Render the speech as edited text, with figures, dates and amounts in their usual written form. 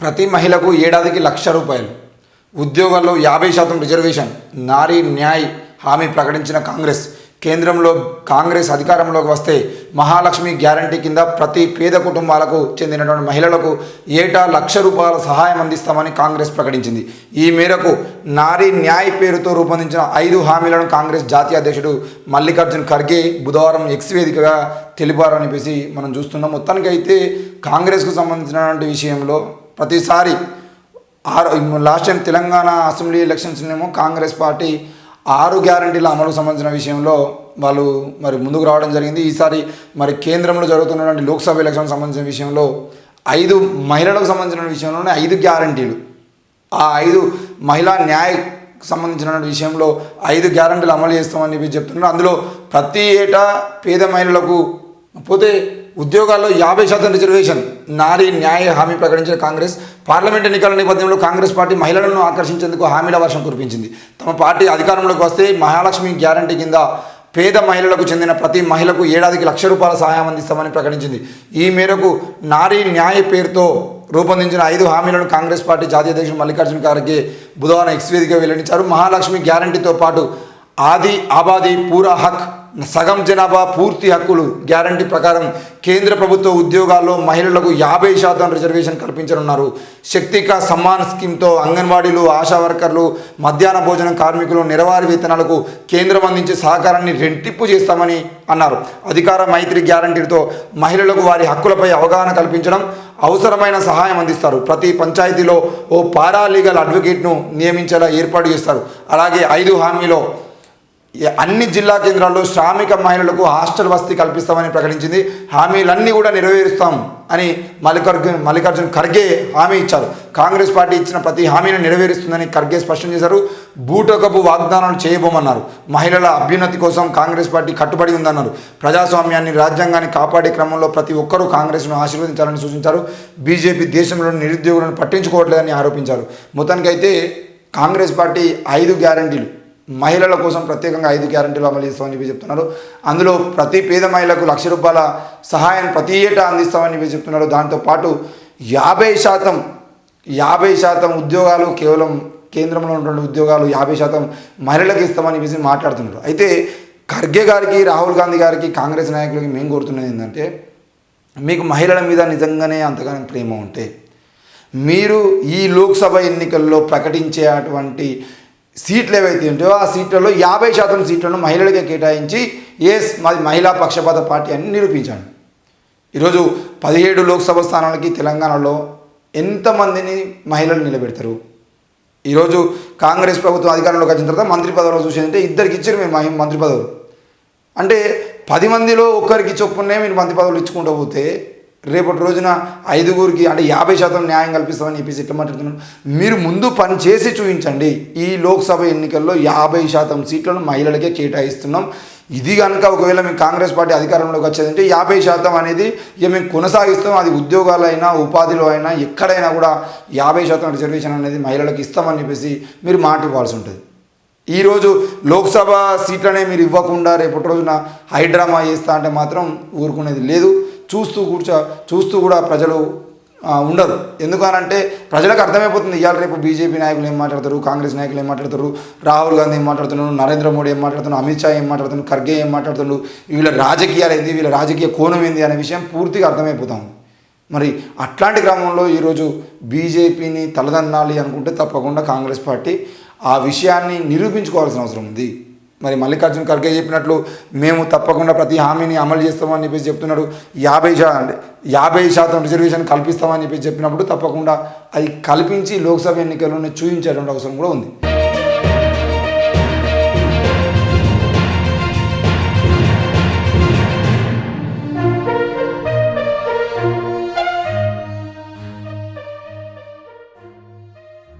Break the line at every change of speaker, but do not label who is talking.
ప్రతి మహిళకు ఏడాదికి ₹1,00,000 ఉద్యోగాల్లో 50% రిజర్వేషన్ నారీ న్యాయ్ హామీ ప్రకటించిన కాంగ్రెస్ కేంద్రంలో కాంగ్రెస్ అధికారంలోకి వస్తే మహాలక్ష్మి గ్యారంటీ కింద ప్రతి పేద కుటుంబాలకు చెందినటువంటి మహిళలకు ఏటా ₹1,00,000 సహాయం అందిస్తామని కాంగ్రెస్ ప్రకటించింది. ఈ మేరకు నారీ న్యాయ్ పేరుతో రూపొందించిన 5 హామీలను కాంగ్రెస్ జాతీయ అధ్యక్షుడు మల్లికార్జున్ ఖర్గే బుధవారం ఎక్స్ వేదికగా తెలిపారని చెప్పేసి మనం చూస్తున్నాం. మొత్తానికైతే కాంగ్రెస్కు సంబంధించినటువంటి విషయంలో ప్రతిసారి లాస్ట్ టైం తెలంగాణ అసెంబ్లీ ఎలక్షన్స్నేమో కాంగ్రెస్ పార్టీ 6 గ్యారంటీల అమలుకు సంబంధించిన విషయంలో వాళ్ళు ముందుకు రావడం జరిగింది. ఈసారి కేంద్రంలో జరుగుతున్నటువంటి లోక్సభ ఎలక్షన్ సంబంధించిన విషయంలో 5 మహిళలకు సంబంధించిన విషయంలోనే 5 గ్యారంటీలు, ఆ 5 మహిళా న్యాయ సంబంధించిన విషయంలో 5 గ్యారంటీలు అమలు చేస్తామని చెప్పి చెప్తున్నారు. అందులో ప్రతి ఏటా పేద మహిళలకు పోతే ఉద్యోగాల్లో 50% రిజర్వేషన్ నారీ న్యాయ హామీ ప్రకటించిన కాంగ్రెస్ పార్లమెంట్ ఎన్నికల నేపథ్యంలో కాంగ్రెస్ పార్టీ మహిళలను ఆకర్షించేందుకు హామీల వర్షం కురిపించింది. తమ పార్టీ అధికారంలోకి వస్తే మహాలక్ష్మి గ్యారంటీ కింద పేద మహిళలకు చెందిన ప్రతి మహిళకు ఏడాదికి ₹1,00,000 సహాయం అందిస్తామని ప్రకటించింది. ఈ మేరకు నారీ న్యాయ పేరుతో రూపొందించిన 5 హామీలను కాంగ్రెస్ పార్టీ జాతీయ అధ్యక్షుడు మల్లికార్జున్ ఖర్గే బుధవారం ఎక్స్ వేదికగా వెల్లడించారు. మహాలక్ష్మి గ్యారంటీతో పాటు ఆది ఆబాది పూరా హక్ సగం జనాభా పూర్తి హక్కులు గ్యారంటీ ప్రకారం కేంద్ర ప్రభుత్వ ఉద్యోగాల్లో మహిళలకు 50% రిజర్వేషన్ కల్పించనున్నారు. శక్తి కా సమ్మాన్ స్కీమ్తో అంగన్వాడీలు, ఆశా వర్కర్లు, మధ్యాహ్న భోజనం కార్మికులు నెలవారీ వేతనాలకు కేంద్రం అందించే సహకారాన్ని రెట్టింపు చేస్తామని అన్నారు. అధికార మైత్రి గ్యారంటీతో మహిళలకు వారి హక్కులపై అవగాహన కల్పించడం, అవసరమైన సహాయం అందిస్తారు. ప్రతి పంచాయతీలో ఓ పారాలీగల్ అడ్వకేట్ను నియమించేలా ఏర్పాటు చేస్తారు. అలాగే 5 హామీలో అన్ని జిల్లా కేంద్రాల్లో శ్రామిక మహిళలకు హాస్టల్ వసతి కల్పిస్తామని ప్రకటించింది. హామీలన్నీ కూడా నెరవేరుస్తాం అని మల్లికార్జున్ ఖర్గే హామీ ఇచ్చారు. కాంగ్రెస్ పార్టీ ఇచ్చిన ప్రతి హామీని నెరవేరుస్తుందని ఖర్గే స్పష్టం చేశారు. బూటకపు వాగ్దానాలు చేయబోమన్నారు. మహిళల అభ్యున్నతి కోసం కాంగ్రెస్ పార్టీ కట్టుబడి ఉందన్నారు. ప్రజాస్వామ్యాన్ని, రాజ్యాంగాన్ని కాపాడే క్రమంలో ప్రతి ఒక్కరూ కాంగ్రెస్ను ఆశీర్వదించాలని సూచించారు. బీజేపీ దేశంలోని నిరుద్యోగులను పట్టించుకోవట్లేదని ఆరోపించారు. మొత్తానికైతే కాంగ్రెస్ పార్టీ 5 గ్యారంటీలు మహిళల కోసం ప్రత్యేకంగా 5 గ్యారంటీలు అమలు చేస్తామని చెప్పి చెప్తున్నారు. అందులో ప్రతి పేద మహిళకు ₹1,00,000 సహాయం ప్రతి ఏటా అందిస్తామని చెప్పి చెప్తున్నారు. దాంతోపాటు 50% ఉద్యోగాలు కేవలం కేంద్రంలో ఉన్నటువంటి ఉద్యోగాలు 50% మహిళలకు ఇస్తామని చెప్పేసి మాట్లాడుతున్నారు. అయితే ఖర్గే గారికి, రాహుల్ గాంధీ గారికి, కాంగ్రెస్ నాయకులకి మేము కోరుతున్నది ఏంటంటే, మీకు మహిళల మీద నిజంగానే అంతగానే ప్రేమ ఉంటే మీరు ఈ లోక్సభ ఎన్నికల్లో ప్రకటించే అటువంటి సీట్లు ఏవైతే ఉంటాయో ఆ సీట్లలో 50% సీట్లను మహిళలకే కేటాయించి మాది మహిళా పక్షపాత పార్టీ అని నిరూపించాడు. ఈరోజు 17 లోక్సభ స్థానాలకి తెలంగాణలో ఎంతమందిని మహిళలు నిలబెడతారు? ఈరోజు కాంగ్రెస్ ప్రభుత్వం అధికారంలోకి వచ్చిన తర్వాత మంత్రి పదవులు చూసేదంటే 2కి ఇచ్చారు మేము మంత్రి పదవులు. అంటే 10 మందిలో ఒక్కరికి చొప్పునే మీరు మంత్రి పదవులు ఇచ్చుకుంటూ పోతే రేపటి రోజున 5గురికి అంటే 50% న్యాయం కల్పిస్తామని చెప్పేసి ఎట్లా మాట్లాడుతున్నాను? మీరు ముందు పని చేసి చూపించండి. ఈ లోక్సభ ఎన్నికల్లో 50% సీట్లను మహిళలకే కేటాయిస్తున్నాం. ఇది కనుక ఒకవేళ మేము కాంగ్రెస్ పార్టీ అధికారంలోకి వచ్చేదంటే 50% అనేది మేము కొనసాగిస్తాం. అది ఉద్యోగాలైనా, ఉపాధిలో అయినా, ఎక్కడైనా కూడా 50% రిజర్వేషన్ అనేది మహిళలకు ఇస్తామని చెప్పేసి మీరు మాట ఇవ్వాల్సి ఉంటుంది. ఈరోజు లోక్సభ సీట్లనే మీరు ఇవ్వకుండా రేపటి రోజున హైడ్రామా చేస్తా అంటే మాత్రం ఊరుకునేది లేదు. చూస్తూ కూడా ప్రజలు ఉండరు. ఎందుకనంటే ప్రజలకు అర్థమైపోతుంది ఇవాళ రేపు బీజేపీ నాయకులు ఏం మాట్లాడతారు, కాంగ్రెస్ నాయకులు ఏం మాట్లాడతారు, రాహుల్ గాంధీ ఏం మాట్లాడుతున్నారు, నరేంద్ర మోడీ ఏం మాట్లాడుతున్నారు, అమిత్ షా ఏం మాట్లాడుతున్నారు, ఖర్గే ఏం మాట్లాడుతున్నారు, వీళ్ళ రాజకీయాలు ఏంది, వీళ్ళ రాజకీయ కోణం ఏంది అనే విషయం పూర్తిగా అర్థమైపోతాం. మరి అట్లాంటి క్రమంలో ఈరోజు బీజేపీని తలదన్నాలి అనుకుంటే తప్పకుండా కాంగ్రెస్ పార్టీ ఆ విషయాన్ని నిరూపించుకోవాల్సిన అవసరం ఉంది. మరి మల్లికార్జున్ ఖర్గే చెప్పినట్లు మేము తప్పకుండా ప్రతి హామీని అమలు చేస్తామని చెప్పేసి చెప్తున్నాడు. 50% రిజర్వేషన్ కల్పిస్తామని చెప్పేసి చెప్పినప్పుడు తప్పకుండా అది కల్పించి లోక్సభ ఎన్నికల్లోనే చూపించేటువంటి అవసరం కూడా ఉంది.